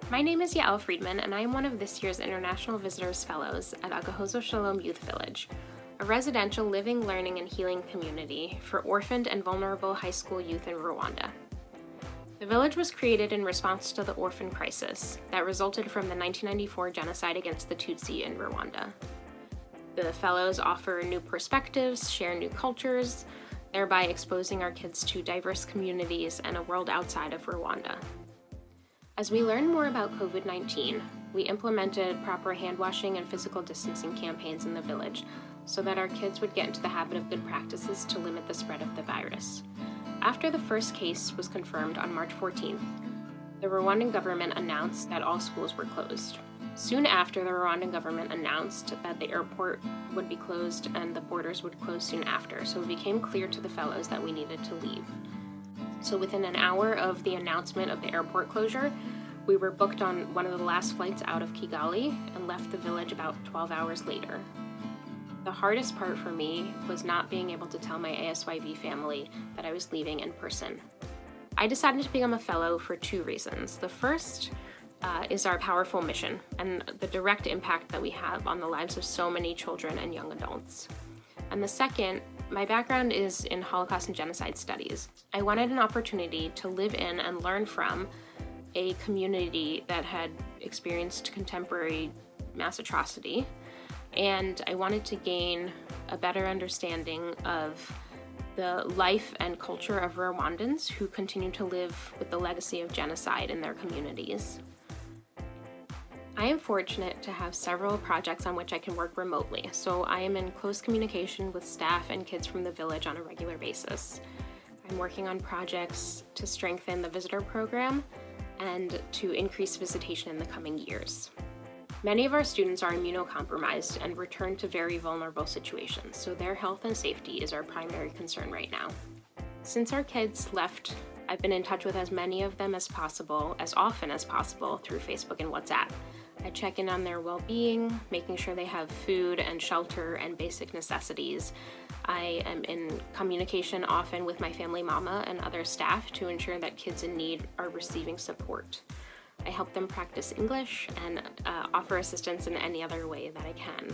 My name is Yael Friedman, and I am one of this year's International Visitors Fellows at Agahozo Shalom Youth Village, a residential living, learning, and healing community for orphaned and vulnerable high school youth in Rwanda. The village was created in response to the orphan crisis that resulted from the 1994 genocide against the Tutsi in Rwanda. The fellows offer new perspectives, share new cultures, thereby exposing our kids to diverse communities and a world outside of Rwanda. As we learned more about COVID-19, we implemented proper hand washing and physical distancing campaigns in the village so that our kids would get into the habit of good practices to limit the spread of the virus. After the first case was confirmed on March 14th, the Rwandan government announced that all schools were closed. Soon after, the Rwandan government announced that the airport would be closed and the borders would close soon after, so it became clear to the fellows that we needed to leave. So within an hour of the announcement of the airport closure, we were booked on one of the last flights out of Kigali and left the village about 12 hours later. The hardest part for me was not being able to tell my ASYV family that I was leaving in person. I decided to become a fellow for two reasons. The first is our powerful mission and the direct impact that we have on the lives of so many children and young adults. And the second, my background is in Holocaust and genocide studies. I wanted an opportunity to live in and learn from a community that had experienced contemporary mass atrocity, and I wanted to gain a better understanding of the life and culture of Rwandans who continue to live with the legacy of genocide in their communities. I am fortunate to have several projects on which I can work remotely, so I am in close communication with staff and kids from the village on a regular basis. I'm working on projects to strengthen the visitor program and to increase visitation in the coming years. Many of our students are immunocompromised and return to very vulnerable situations, so their health and safety is our primary concern right now. Since our kids left, I've been in touch with as many of them as possible, as often as possible, through Facebook and WhatsApp. I check in on their well-being, making sure they have food and shelter and basic necessities. I am in communication often with my family mama and other staff to ensure that kids in need are receiving support. I help them practice English and offer assistance in any other way that I can.